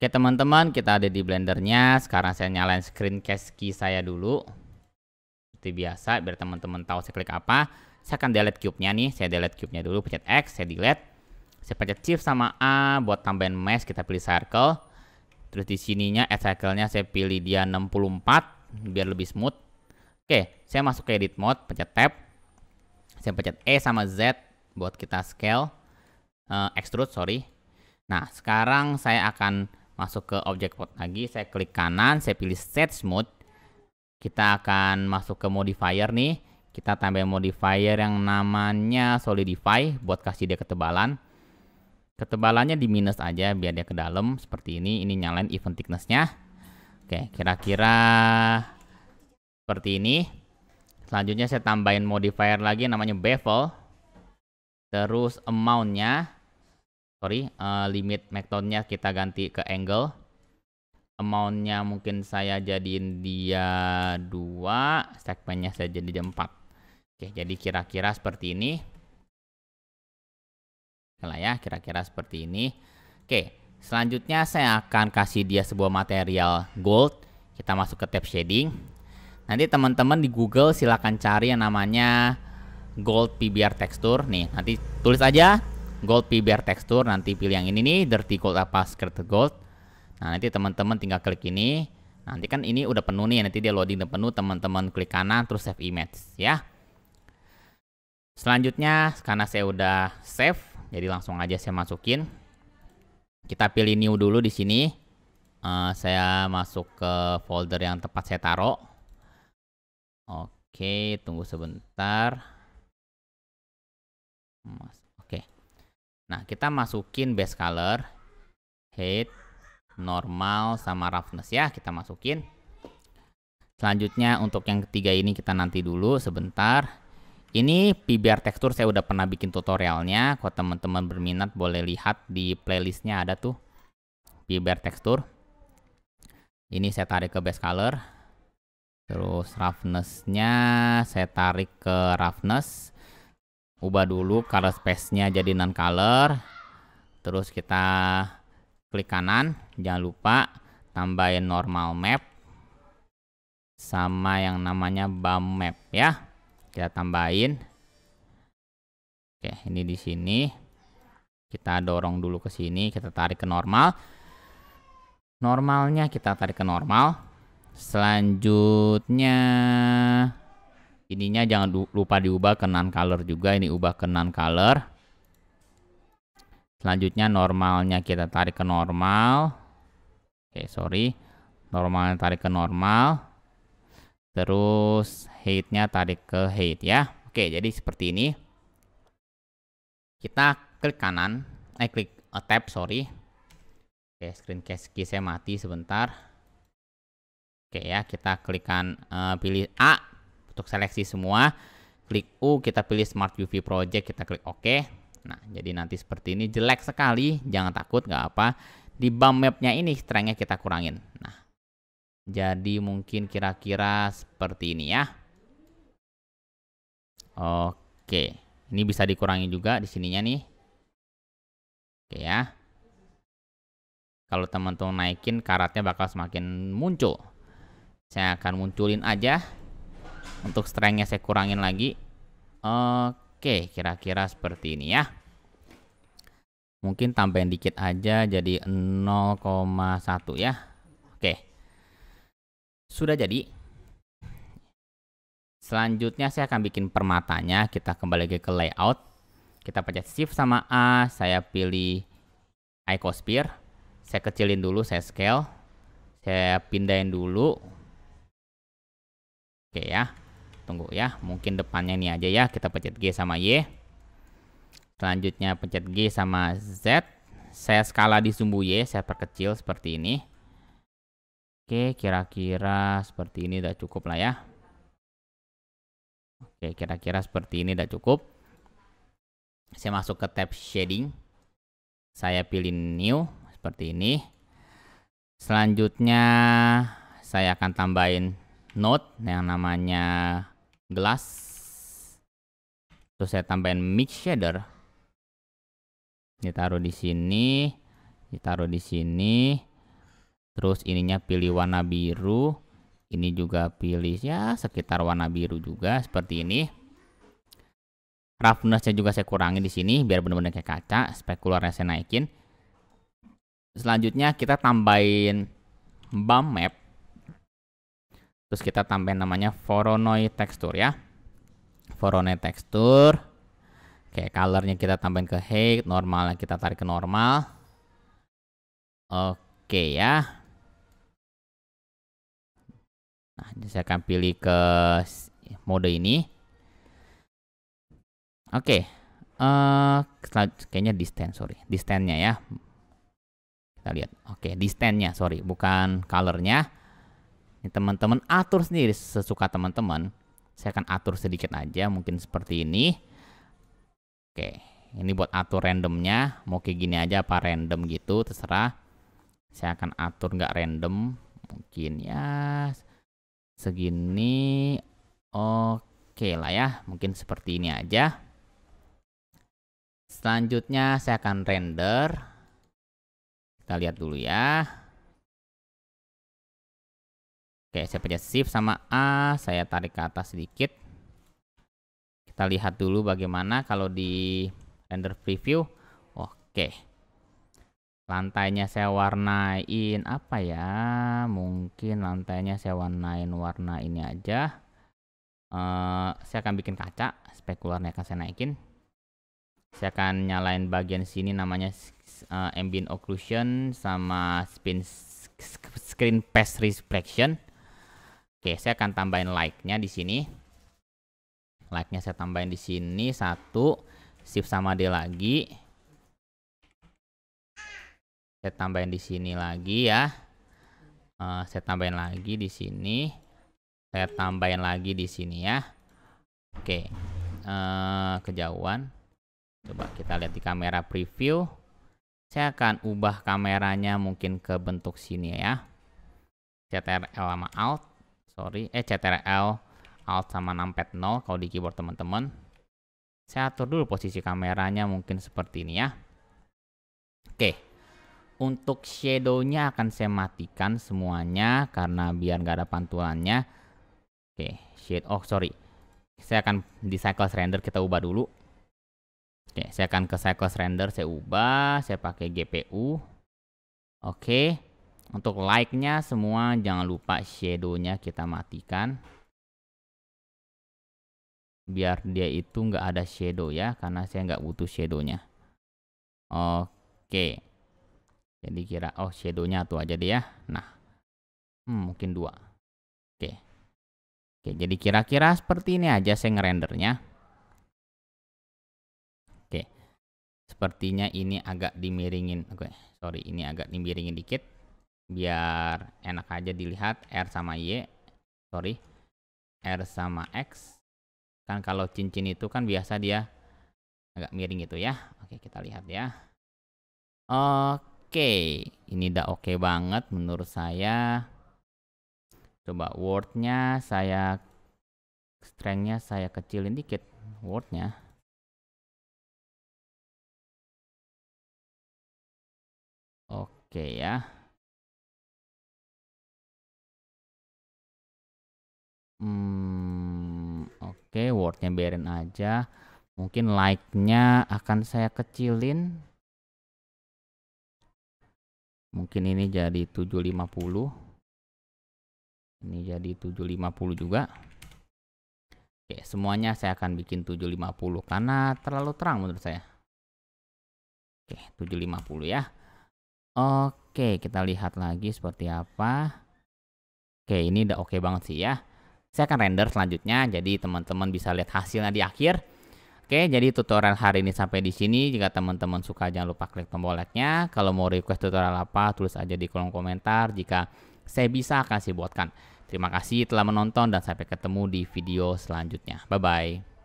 Oke teman-teman, kita ada di blendernya. Sekarang saya nyalain screencast key saya dulu. Seperti biasa, biar teman-teman tahu saya klik apa. Saya akan delete cube-nya nih. Saya delete cube-nya dulu, pencet X, saya delete. Saya pencet Shift sama A buat tambahin mesh, kita pilih circle. Terus di sininya add circle-nya saya pilih dia 64 biar lebih smooth. Oke, saya masuk ke edit mode, pencet tab. Saya pencet E sama Z buat kita scale, extrude, sorry. Nah, sekarang saya akan masuk ke object mode lagi, saya klik kanan, saya pilih set smooth. Kita akan masuk ke modifier nih. Kita tambah modifier yang namanya solidify buat kasih dia ketebalan. Ketebalannya di minus aja biar dia ke dalam seperti ini. Ini nyalain event thickness-nya. Oke, kira-kira seperti ini. Selanjutnya saya tambahin modifier lagi namanya bevel. Terus amount-nya, limit method-nya kita ganti ke angle. Amount-nya mungkin saya jadiin dia 2, segmennya saya jadi 4. Oke, jadi kira-kira seperti ini. Lah ya, kira-kira seperti ini. Oke, selanjutnya saya akan kasih dia sebuah material gold. Kita masuk ke tab shading. Nanti teman-teman di Google silahkan cari yang namanya gold PBR texture. Nih, nanti tulis aja gold PBR texture, nanti pilih yang ini nih, dirty gold apa skirted gold. Nah, nanti teman-teman tinggal klik ini. Nanti kan ini udah penuh nih, nanti dia loading udah penuh, teman-teman klik kanan terus save image ya. Selanjutnya karena saya udah save, jadi langsung aja saya masukin. Kita pilih new dulu di sini. Saya masuk ke folder yang tempat saya taruh. Oke, tunggu sebentar. Oke. Nah, kita masukin base color, height, normal, sama roughness ya. Kita masukin. Selanjutnya untuk yang ketiga ini kita nanti dulu sebentar. Ini PBR texture saya udah pernah bikin tutorialnya. Kalau teman-teman berminat boleh lihat di playlistnya ada tuh PBR texture. Ini saya tarik ke base color. Terus roughness-nya saya tarik ke roughness. Ubah dulu color space-nya jadi non color. Terus kita klik kanan, jangan lupa tambahin normal map sama yang namanya bump map ya. Kita tambahin. Oke, ini di sini. Kita dorong dulu ke sini, kita tarik ke normal. Normalnya kita tarik ke normal. Selanjutnya ininya jangan lupa diubah ke non color juga, ini ubah ke non color. Selanjutnya normalnya kita tarik ke normal. Oke, sorry. Normalnya tarik ke normal. Terus height-nya tarik ke height ya. Oke, jadi seperti ini. Kita klik kanan, klik tab, sorry. Oke, screencast key saya mati sebentar. Oke ya, kita klikkan pilih A untuk seleksi semua. Klik U, kita pilih Smart UV Project, kita klik OK. Nah, jadi nanti seperti ini, jelek sekali, jangan takut, nggak apa. Di bump map-nya ini strength-nya kita kurangin. Nah, jadi mungkin kira-kira seperti ini ya. Oke, ini bisa dikurangi juga di sininya nih. Oke ya. Kalau teman-teman naikin, karatnya bakal semakin muncul. Saya akan munculin aja. Untuk strength-nya saya kurangin lagi. Oke, kira-kira seperti ini ya. Mungkin tambahin dikit aja jadi 0,1 ya. Oke. Sudah jadi. Selanjutnya saya akan bikin permatanya. Kita kembali lagi ke layout. Kita pencet Shift sama A. Saya pilih icosphere. Saya kecilin dulu, saya scale. Saya pindahin dulu. Oke ya. Tunggu ya. Mungkin depannya ini aja ya. Kita pencet G sama Y. Selanjutnya pencet G sama Z. Saya skala di sumbu Y. Saya perkecil seperti ini. Oke, kira-kira seperti ini udah cukup lah ya. Oke, kira-kira seperti ini udah cukup. Saya masuk ke tab shading. Saya pilih new, seperti ini. Selanjutnya, saya akan tambahin node yang namanya glass. Terus saya tambahin mix shader. Ditaruh di sini, ditaruh di sini. Terus ininya pilih warna biru. Ini juga pilih ya sekitar warna biru juga seperti ini. Roughness-nya juga saya kurangi di sini biar benar-benar kayak kaca. Spekularnya saya naikin. Selanjutnya kita tambahin bump map. Terus kita tambahin namanya Voronoi texture ya. Voronoi texture. Oke, colornya kita tambahin ke height, normalnya kita tarik ke normal. Oke ya. Nah, saya akan pilih ke mode ini. Oke, kayaknya distance-nya ya. Kita lihat. Oke, distance-nya, sorry, bukan color-nya. Ini teman-teman atur sendiri sesuka teman-teman. Saya akan atur sedikit aja, mungkin seperti ini. Oke, ini buat atur randomnya. Mau kayak gini aja apa random gitu, terserah. Saya akan atur nggak random, mungkin ya segini. Oke lah ya, mungkin seperti ini aja. Selanjutnya saya akan render. Kita lihat dulu ya. Oke, saya pencet shift sama A, saya tarik ke atas sedikit. Kita lihat dulu bagaimana kalau di render preview. Oke. Lantainya saya warnain apa ya? Mungkin lantainya saya warnain warna ini aja. Saya akan bikin kaca, spekularnya akan saya naikin. Saya akan nyalain bagian sini namanya ambient occlusion sama screen path reflection. Oke, saya akan tambahin like-nya di sini. Like-nya saya tambahin di sini 1, shift sama D lagi. Saya tambahin di sini lagi ya. Saya tambahin lagi di sini. Saya tambahin lagi di sini ya. Oke, kejauhan. Coba kita lihat di kamera preview. Saya akan ubah kameranya mungkin ke bentuk sini ya. CTRL sama Alt. CTRL Alt sama numpad 0 kalau di keyboard teman-teman. Saya atur dulu posisi kameranya mungkin seperti ini ya. Oke. Untuk shadow-nya akan saya matikan semuanya karena biar nggak ada pantulannya. Oke, saya akan di cycles render kita ubah dulu. Oke, saya akan ke cycles render, saya ubah, saya pakai GPU. Oke, untuk like-nya semua jangan lupa shadow-nya kita matikan. Biar dia itu nggak ada shadow ya, karena saya nggak butuh shadow-nya. Oke. Jadi shadow-nya tuh aja deh ya. Nah, mungkin 2. Oke, jadi kira-kira seperti ini aja saya ngerendernya. Oke, sepertinya ini agak dimiringin. Ini agak dimiringin dikit. Biar enak aja dilihat. R sama Y. R sama X. Kan kalau cincin itu kan biasa dia agak miring gitu ya. Oke, kita lihat ya. Oke, ini udah oke banget menurut saya. Coba word-nya strength-nya saya kecilin dikit word-nya. Oke ya. Oke, word-nya biarin aja. Mungkin like-nya akan saya kecilin. Mungkin ini jadi 750. Ini jadi 750 juga. Oke, semuanya saya akan bikin 750 karena terlalu terang menurut saya. Oke, 750 ya. Oke, kita lihat lagi seperti apa. Oke, ini udah oke banget sih ya. Saya akan render selanjutnya, jadi teman-teman bisa lihat hasilnya di akhir. Oke, jadi tutorial hari ini sampai di sini. Jika teman-teman suka jangan lupa klik tombol like-nya. Kalau mau request tutorial apa, tulis aja di kolom komentar. Jika saya bisa akan saya buatkan. Terima kasih telah menonton dan sampai ketemu di video selanjutnya. Bye-bye.